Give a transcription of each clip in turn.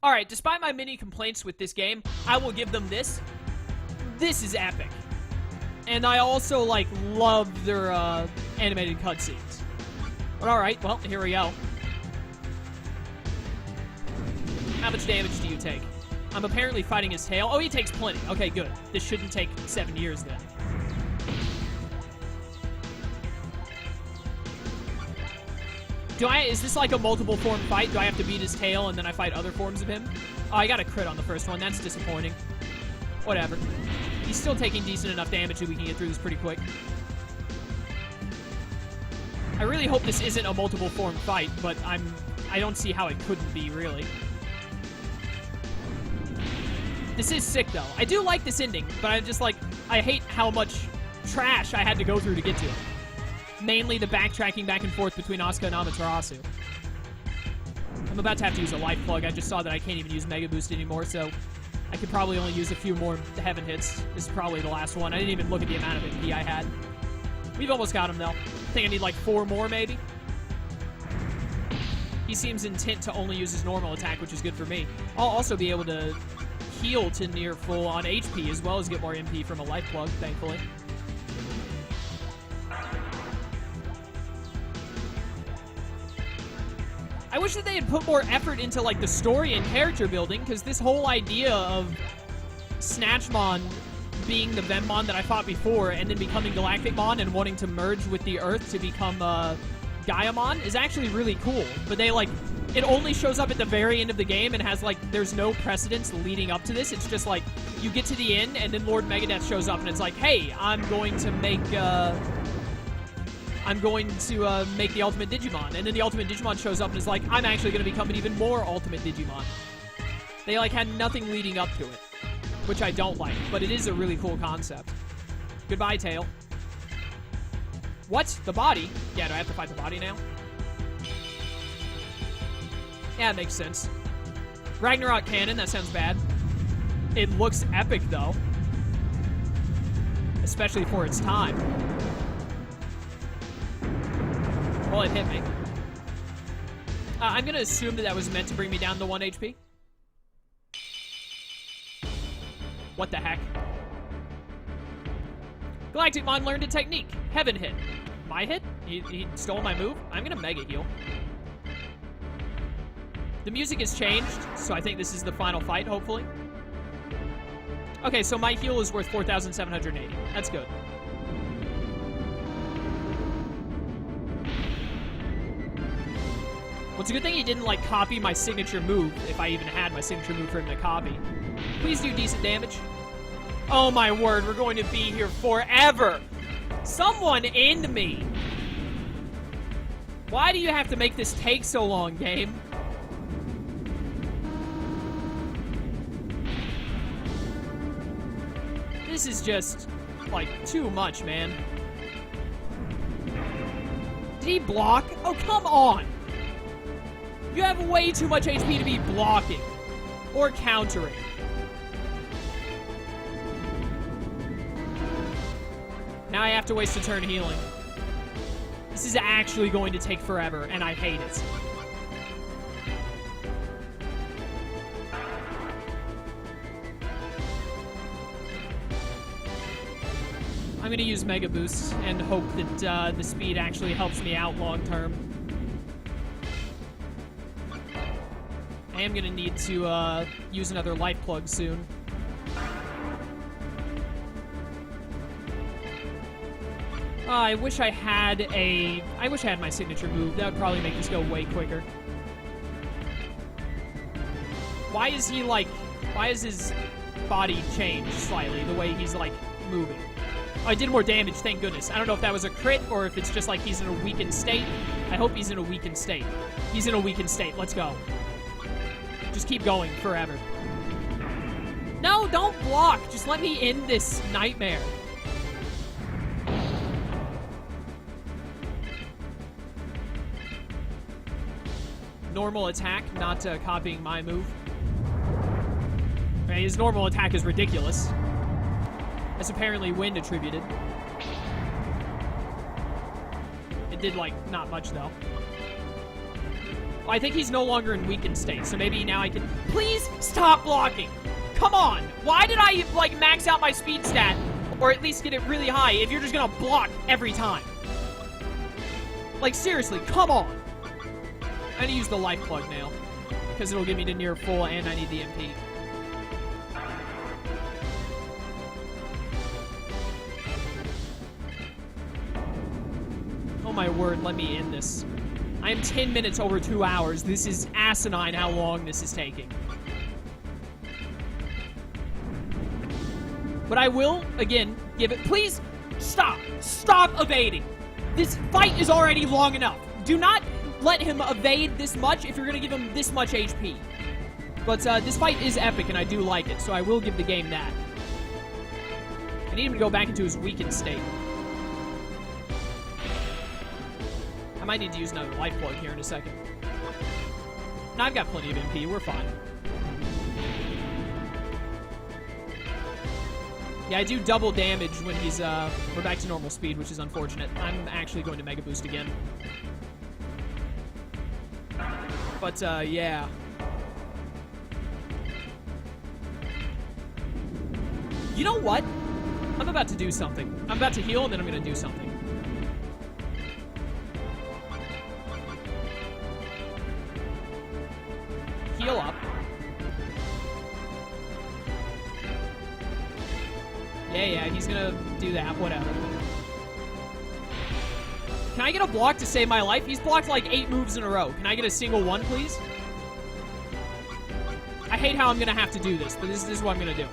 Alright, despite my many complaints with this game, I will give them this. This is epic. And I also, like, love their animated cutscenes. But alright, well, here we go. How much damage do you take? I'm apparently fighting his tail. Oh, he takes plenty. Okay, good. This shouldn't take 7 years then. Is this like a multiple form fight? Do I have to beat his tail and then I fight other forms of him? Oh, I got a crit on the first one. That's disappointing. Whatever. He's still taking decent enough damage that we can get through this pretty quick. I really hope this isn't a multiple form fight, but I don't see how it couldn't be, really. This is sick, though. I do like this ending, but I hate how much trash I had to go through to get to it. Mainly the backtracking back and forth between Asuka and Amaterasu. I'm about to have to use a life plug. I just saw that I can't even use Mega Boost anymore, so I could probably only use a few more heaven hits. This is probably the last one. I didn't even look at the amount of MP I had. We've almost got him, though. I think I need like 4 more, maybe. He seems intent to only use his normal attack, which is good for me. I'll also be able to heal to near full on HP, as well as get more MP from a life plug, thankfully. I wish that they had put more effort into, like, the story and character building, because this whole idea of Snatchmon being the Venmon that I fought before and then becoming Galacticmon and wanting to merge with the Earth to become Gaiamon is actually really cool. But they, like, it only shows up at the very end of the game and has, like, there's no precedence leading up to this. It's just, like, you get to the end and then Lord Megadeth shows up and it's like, hey, I'm going to make the Ultimate Digimon. And then the Ultimate Digimon shows up and is like, I'm actually going to become an even more Ultimate Digimon. They, like, had nothing leading up to it, which I don't like, but it is a really cool concept. Goodbye, Tail. What? The body? Yeah, do I have to fight the body now? Yeah, it makes sense. Ragnarok Cannon, that sounds bad. It looks epic, though. Especially for its time. Well, it hit me. I'm gonna assume that was meant to bring me down to 1 HP. What the heck? Galacticmon learned a technique. Heaven hit. My hit? He stole my move? I'm gonna Mega Heal. The music has changed, so I think this is the final fight, hopefully. Okay, so my heal is worth 4,780. That's good. Well, it's a good thing he didn't, like, copy my signature move, if I even had my signature move for him to copy. Please do decent damage. Oh, my word, we're going to be here forever! Someone end me! Why do you have to make this take so long, game? This is just, like, too much, man. Did he block? Oh, come on! You have way too much HP to be blocking. Or countering. Now I have to waste a turn healing. This is actually going to take forever, and I hate it. I'm going to use Mega Boost and hope that the speed actually helps me out long term. I am going to need to use another life plug soon. I wish I had my signature move. That would probably make this go way quicker. Why is his body changed slightly, the way he's, like, moving? Oh, I did more damage, thank goodness. I don't know if that was a crit or if it's just like he's in a weakened state. I hope he's in a weakened state. He's in a weakened state. Let's go. Just keep going forever. No, don't block. Just let me end this nightmare. Normal attack, not copying my move. Okay, his normal attack is ridiculous. That's apparently wind attributed. It did, like, not much, though. I think he's no longer in weakened state, so maybe now I can... Please stop blocking! Come on! Why did I, like, max out my speed stat, or at least get it really high, if you're just gonna block every time? Like, seriously, come on! I'm gonna use the life plug now, because it'll give me to near full, and I need the MP. Oh my word, let me end this. I am 10 minutes over 2 hours. This is asinine how long this is taking. But I will, again, give it... Please, stop. Stop evading. This fight is already long enough. Do not let him evade this much if you're going to give him this much HP. But this fight is epic, and I do like it, so I will give the game that. I need him to go back into his weakened state. I might need to use another life plug here in a second. No, I've got plenty of MP. We're fine. Yeah, I do double damage when he's, we're back to normal speed, which is unfortunate. I'm actually going to Mega Boost again. But, yeah. You know what? I'm about to do something. I'm about to heal, and then I'm going to do something. Heal up. Yeah, he's gonna do that, whatever. Can I get a block to save my life? He's blocked like 8 moves in a row. Can I get a single one, please? I hate how I'm gonna have to do this, but this is what I'm gonna do.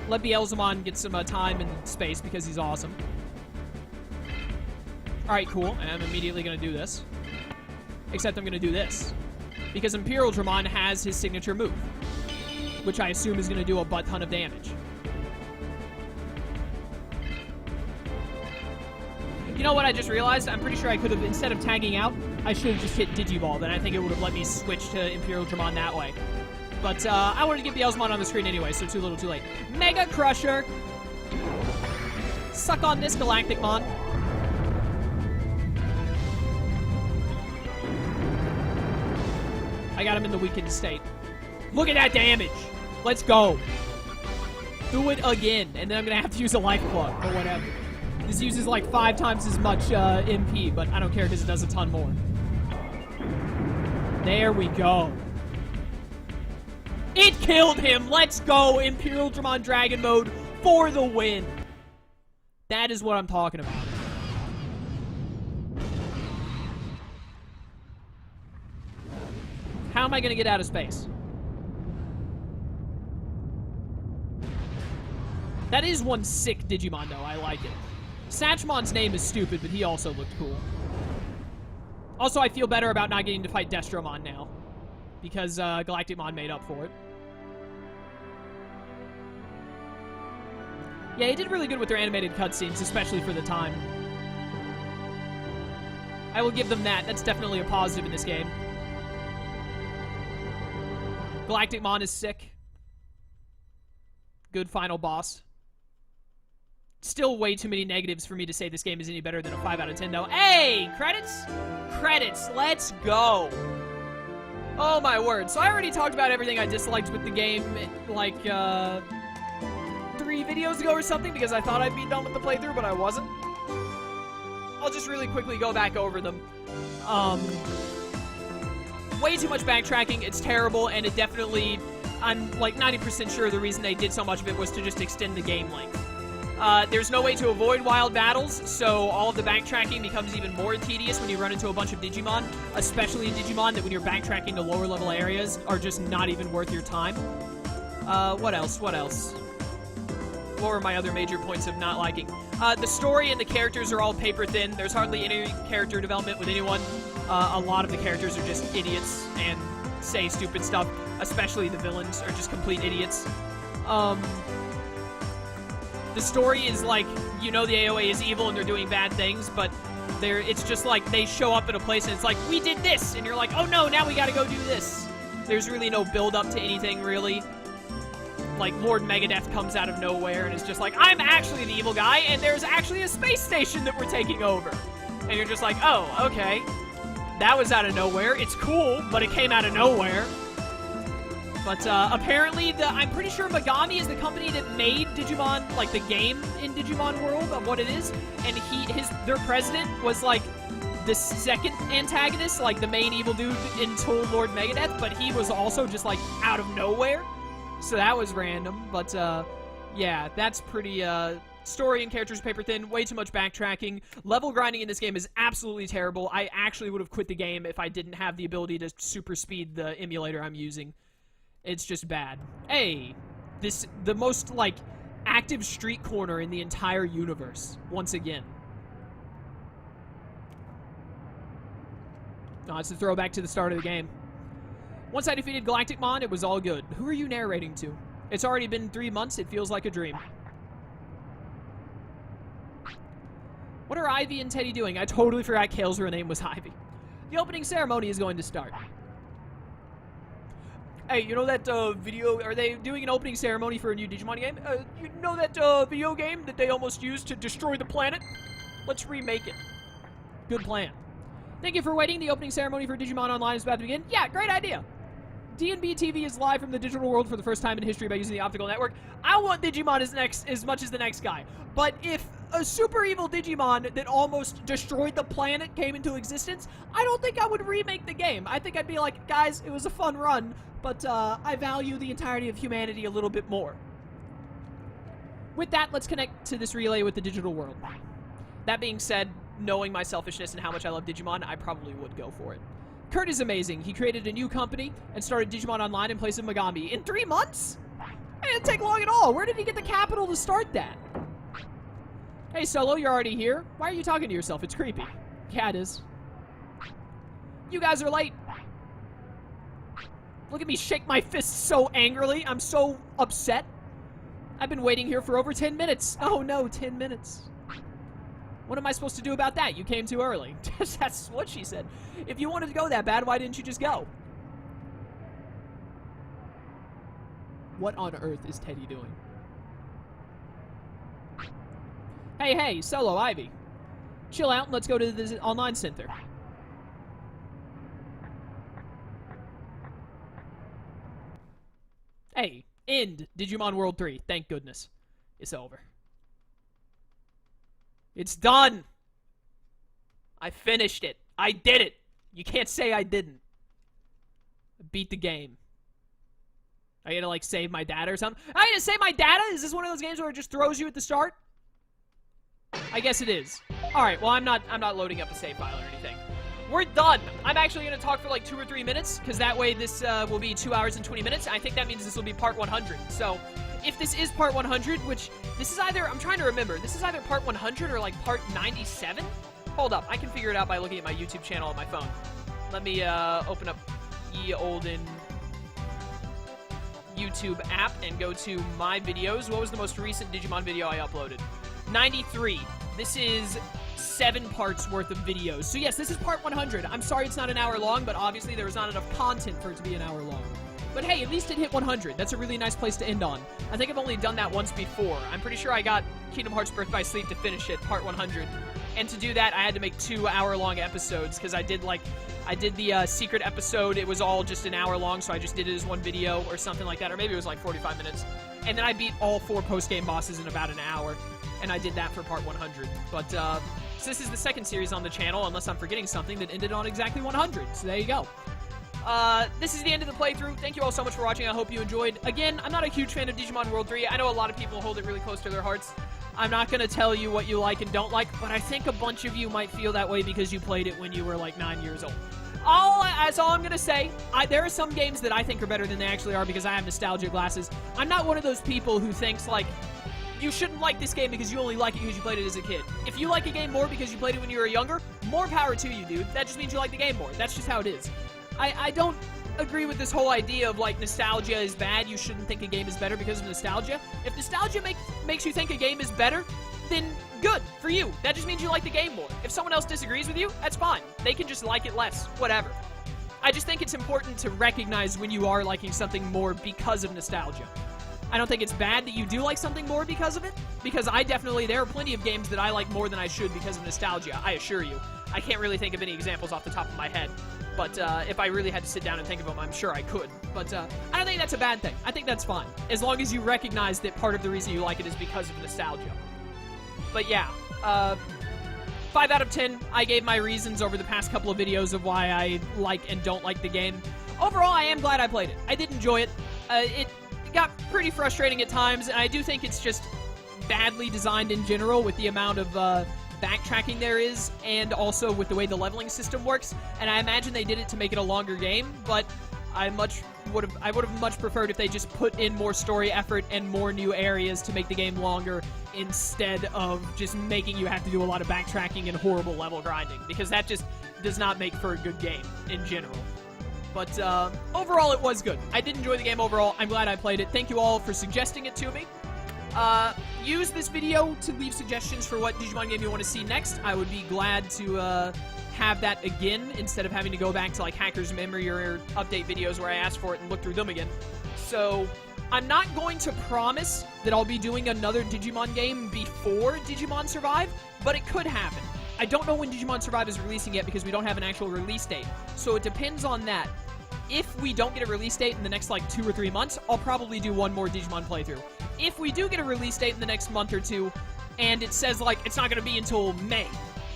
Let Beelzemon get some time and space because he's awesome. Alright, cool. And I'm immediately gonna do this. Except I'm gonna do this. Because Imperial Dramon has his signature move, which I assume is gonna do a butt ton of damage. You know what I just realized? I'm pretty sure I could have, instead of tagging out, I should have just hit Digiball. Then I think it would have let me switch to Imperial Dramon that way. But I wanted to get Beelzemon on the screen anyway, so too little too late. Mega Crusher! Suck on this, Galacticmon. I got him in the weakened state. Look at that damage! Let's go! Do it again, and then I'm gonna have to use a life plug, or whatever. This uses like 5 times as much MP, but I don't care because it does a ton more. There we go. It killed him! Let's go! Imperial Dramon Dragon Mode for the win! That is what I'm talking about. How am I gonna get out of space? That is one sick Digimon, though. I like it. Satchmon's name is stupid, but he also looked cool. Also, I feel better about not getting to fight Destromon now, because Galacticmon made up for it. Yeah, he did really good with their animated cutscenes, especially for the time. I will give them that. That's definitely a positive in this game. Galacticmon is sick. Good final boss. Still way too many negatives for me to say this game is any better than a 5 out of 10, though. Hey! Credits? Credits. Let's go. Oh, my word. So I already talked about everything I disliked with the game, like, 3 videos ago or something, because I thought I'd be done with the playthrough, but I wasn't. I'll just really quickly go back over them. Way too much backtracking. It's terrible, and it definitely... I'm, like, 90% sure the reason they did so much of it was to just extend the game length. There's no way to avoid wild battles, so all of the backtracking becomes even more tedious when you run into a bunch of Digimon, especially in Digimon that when you're backtracking to lower level areas are just not even worth your time. What else? What else? What were my other major points of not liking? The story and the characters are all paper thin. There's hardly any character development with anyone. A lot of the characters are just idiots and say stupid stuff, especially the villains are just complete idiots. The story is like, you know the AOA is evil and they're doing bad things, but it's just like they show up in a place and it's like, we did this! And you're like, oh no, now we gotta go do this! There's really no build-up to anything, really. Like, Lord Megadeth comes out of nowhere and is just like, I'm actually the evil guy, and there's actually a space station that we're taking over! And you're just like, oh, okay. That was out of nowhere. It's cool, but it came out of nowhere. But apparently, I'm pretty sure Megami is the company that made Digimon, like the game in Digimon World of what it is. And their president was like the second antagonist, like the main evil dude until Lord Megadeth. But he was also just like out of nowhere. So that was random. But yeah, that's pretty story and characters paper thin. Way too much backtracking. Level grinding in this game is absolutely terrible. I actually would have quit the game if I didn't have the ability to super speed the emulator I'm using. It's just bad. Hey, the most, like, active street corner in the entire universe, once again. No, it's a throwback to the start of the game. Once I defeated Galacticmon, it was all good. Who are you narrating to? It's already been 3 months. It feels like a dream. What are Ivy and Teddy doing? I totally forgot Kale's real name was Ivy. The opening ceremony is going to start. Hey, you know that video, are they doing an opening ceremony for a new Digimon game? You know that video game that they almost used to destroy the planet? Let's remake it. Good plan. Thank you for waiting. The opening ceremony for Digimon Online is about to begin. Yeah, great idea. D&B TV is live from the digital world for the first time in history by using the optical network. I want Digimon as much as the next guy. But if a super evil Digimon that almost destroyed the planet came into existence, I don't think I would remake the game. I think I'd be like, guys, it was a fun run, but I value the entirety of humanity a little bit more. With that, let's connect to this relay with the digital world. That being said, knowing my selfishness and how much I love Digimon, I probably would go for it. Kurt is amazing. He created a new company and started Digimon Online in place of Megami. In 3 months? It didn't take long at all. Where did he get the capital to start that? Hey, Solo, you're already here. Why are you talking to yourself? It's creepy. Yeah, it is. You guys are late. Look at me shake my fists so angrily. I'm so upset. I've been waiting here for over 10 minutes. Oh no, 10 minutes. What am I supposed to do about that? You came too early. That's what she said. If you wanted to go that bad, why didn't you just go? What on earth is Teddy doing? Hey, Solo, Ivy. Chill out and let's go to the online center. Hey, end Digimon World 3. Thank goodness. It's over. It's done! I finished it. I did it! You can't say I didn't. I beat the game. I gotta, like, save my data or something? I gotta save my data? Is this one of those games where it just throws you at the start? I guess it is. Alright, well, I'm not loading up a save file or anything. We're done! I'm actually gonna talk for, like, 2 or 3 minutes, because that way this will be 2 hours and 20 minutes. I think that means this will be part 100. So, if this is part 100, which this is either, I'm trying to remember, this is either part 100 or like part 97? Hold up, I can figure it out by looking at my YouTube channel on my phone. Let me open up ye olden YouTube app and go to my videos. What was the most recent Digimon video I uploaded? 93. This is 7 parts worth of videos. So yes, this is part 100. I'm sorry it's not an hour long, but obviously there was not enough content for it to be an hour long. But hey, at least it hit 100. That's a really nice place to end on. I think I've only done that once before. I'm pretty sure I got Kingdom Hearts Birth by Sleep to finish it, part 100. And to do that, I had to make 2 hour-long episodes, because I did the secret episode. It was all just an hour long, so I just did it as one video or something like that. Or maybe it was like 45 minutes. And then I beat all 4 post-game bosses in about an hour. And I did that for part 100. But, so this is the second series on the channel, unless I'm forgetting something that ended on exactly 100. So there you go. This is the end of the playthrough. Thank you all so much for watching. I hope you enjoyed. Again, I'm not a huge fan of Digimon World 3. I know a lot of people hold it really close to their hearts. I'm not going to tell you what you like and don't like, but I think a bunch of you might feel that way because you played it when you were like 9 years old. That's all I'm going to say. There are some games that I think are better than they actually are because I have nostalgia glasses. I'm not one of those people who thinks, like, you shouldn't like this game because you only like it because you played it as a kid. If you like a game more because you played it when you were younger, more power to you, dude. That just means you like the game more. That's just how it is. I don't agree with this whole idea of, like, nostalgia is bad. You shouldn't think a game is better because of nostalgia. If nostalgia makes you think a game is better, then good for you. That just means you like the game more. If someone else disagrees with you, that's fine. They can just like it less. Whatever. I just think it's important to recognize when you are liking something more because of nostalgia. I don't think it's bad that you do like something more because of it, because there are plenty of games that I like more than I should because of nostalgia, I assure you. I can't really think of any examples off the top of my head, but if I really had to sit down and think of them, I'm sure I could. But I don't think that's a bad thing. I think that's fine, as long as you recognize that part of the reason you like it is because of nostalgia. But yeah, 5 out of 10. I gave my reasons over the past couple of videos of why I like and don't like the game. Overall, I am glad I played it. I did enjoy it. It got pretty frustrating at times, and I do think it's just badly designed in general with the amount of backtracking there is, and also with the way the leveling system works. And I imagine they did it to make it a longer game, but I would have much preferred if they just put in more story effort and more new areas to make the game longer, instead of just making you have to do a lot of backtracking and horrible level grinding, because that just does not make for a good game in general. But overall, it was good. I did enjoy the game overall. I'm glad I played it. Thank you all for suggesting it to me. Use this video to leave suggestions for what Digimon game you want to see next. I would be glad to have that again, instead of having to go back to like Hacker's Memory or update videos where I ask for it and look through them again. So I'm not going to promise that I'll be doing another Digimon game before Digimon Survive, but it could happen. I don't know when Digimon Survive is releasing yet because we don't have an actual release date. So it depends on that. If we don't get a release date in the next like 2 or 3 months, I'll probably do one more Digimon playthrough. If we do get a release date in the next month or two, and it says like it's not going to be until May,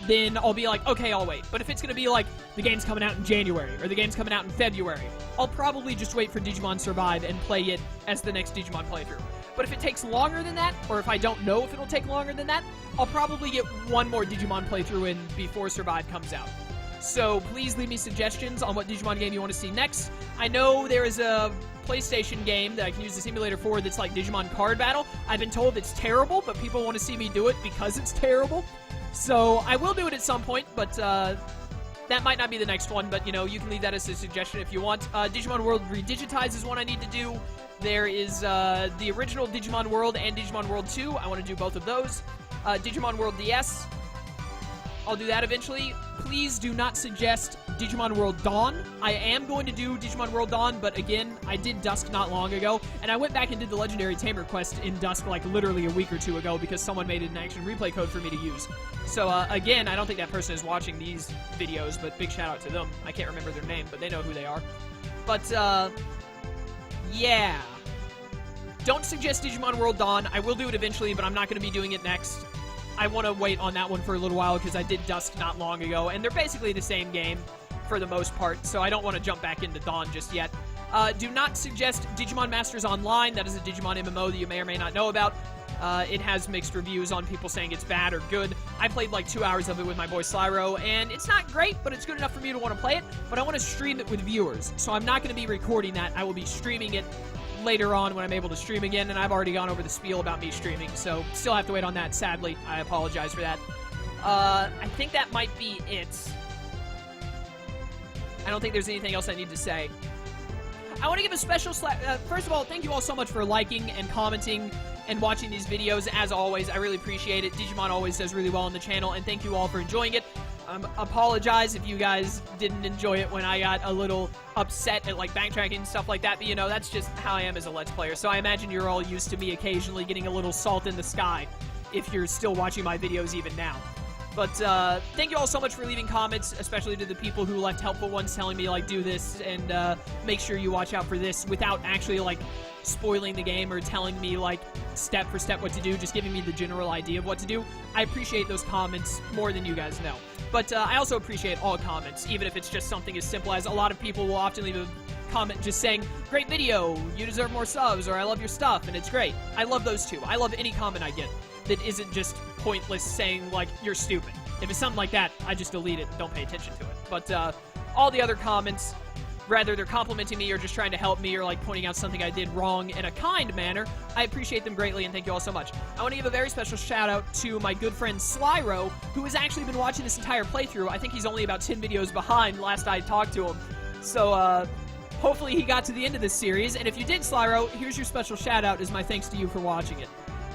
then I'll be like, okay, I'll wait. But if it's going to be like the game's coming out in January or the game's coming out in February, I'll probably just wait for Digimon Survive and play it as the next Digimon playthrough. But if it takes longer than that, or if I don't know if it'll take longer than that, I'll probably get one more Digimon playthrough in before Survive comes out. So please leave me suggestions on what Digimon game you want to see next. I know there is a PlayStation game that I can use the simulator for that's like Digimon Card Battle. I've been told it's terrible, but people want to see me do it because it's terrible. So I will do it at some point, but that might not be the next one. But, you know, you can leave that as a suggestion if you want. Digimon World Redigitize is one I need to do. There is the original Digimon World and Digimon World 2. I want to do both of those. Digimon World DS. I'll do that eventually. Please do not suggest Digimon World Dawn. I am going to do Digimon World Dawn, but again, I did Dusk not long ago, and I went back and did the Legendary Tamer quest in Dusk like literally a week or two ago because someone made an action replay code for me to use. So again, I don't think that person is watching these videos, but big shout out to them. I can't remember their name, but they know who they are. But yeah. Don't suggest Digimon World Dawn. I will do it eventually, but I'm not going to be doing it next. I want to wait on that one for a little while because I did Dusk not long ago, and they're basically the same game for the most part, so I don't want to jump back into Dawn just yet. Do not suggest Digimon Masters Online. That is a Digimon MMO that you may or may not know about. It has mixed reviews on people saying it's bad or good. I played like 2 hours of it with my boy Slyro, and it's not great, but it's good enough for me to want to play it, but I want to stream it with viewers, so I'm not going to be recording that. I will be streaming it later on when I'm able to stream again, and I've already gone over the spiel about me streaming, so still have to wait on that, sadly. I apologize for that. I think that might be it. I don't think there's anything else I need to say. I want to give a special first of all, thank you all so much for liking and commenting and watching these videos. As always, I really appreciate it. Digimon always does really well on the channel, and thank you all for enjoying it. Apologize if you guys didn't enjoy it when I got a little upset at like backtracking and stuff like that, but you know, that's just how I am as a Let's Player, so I imagine you're all used to me occasionally getting a little salt in the sky if you're still watching my videos even now. But thank you all so much for leaving comments, especially to the people who left helpful ones telling me like do this and make sure you watch out for this without actually like spoiling the game or telling me like step for step what to do, just giving me the general idea of what to do. I appreciate those comments more than you guys know. But I also appreciate all comments, even if it's just something as simple as a lot of people will often leave a comment just saying, great video, you deserve more subs, or I love your stuff, and it's great. I love those too. I love any comment I get that isn't just pointless saying, like, you're stupid. If it's something like that, I just delete it and don't pay attention to it. But all the other comments, whether they're complimenting me or just trying to help me or like pointing out something I did wrong in a kind manner, I appreciate them greatly and thank you all so much. I want to give a very special shout out to my good friend Slyro, who has actually been watching this entire playthrough. I think he's only about 10 videos behind last I talked to him. So hopefully he got to the end of this series, and if you did, Slyro, here's your special shout out as my thanks to you for watching it.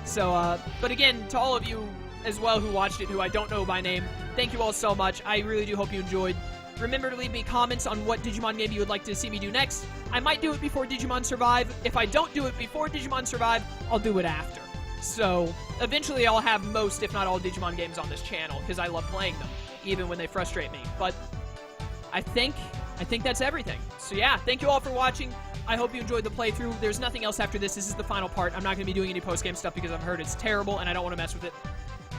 So, but again, to all of you as well who watched it, who I don't know by name. Thank you all so much. I really do hope you enjoyed. Remember to leave me comments on what Digimon game you would like to see me do next. I might do it before Digimon Survive. If I don't do it before Digimon Survive, I'll do it after. So, eventually I'll have most, if not all, Digimon games on this channel, because I love playing them, even when they frustrate me. But I think that's everything. So yeah, thank you all for watching. I hope you enjoyed the playthrough. There's nothing else after this. This is the final part. I'm not going to be doing any post-game stuff because I've heard it's terrible, and I don't want to mess with it.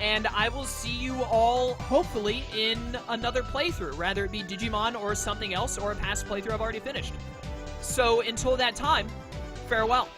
And I will see you all, hopefully, in another playthrough, rather it be Digimon or something else, or a past playthrough I've already finished. So until that time, farewell.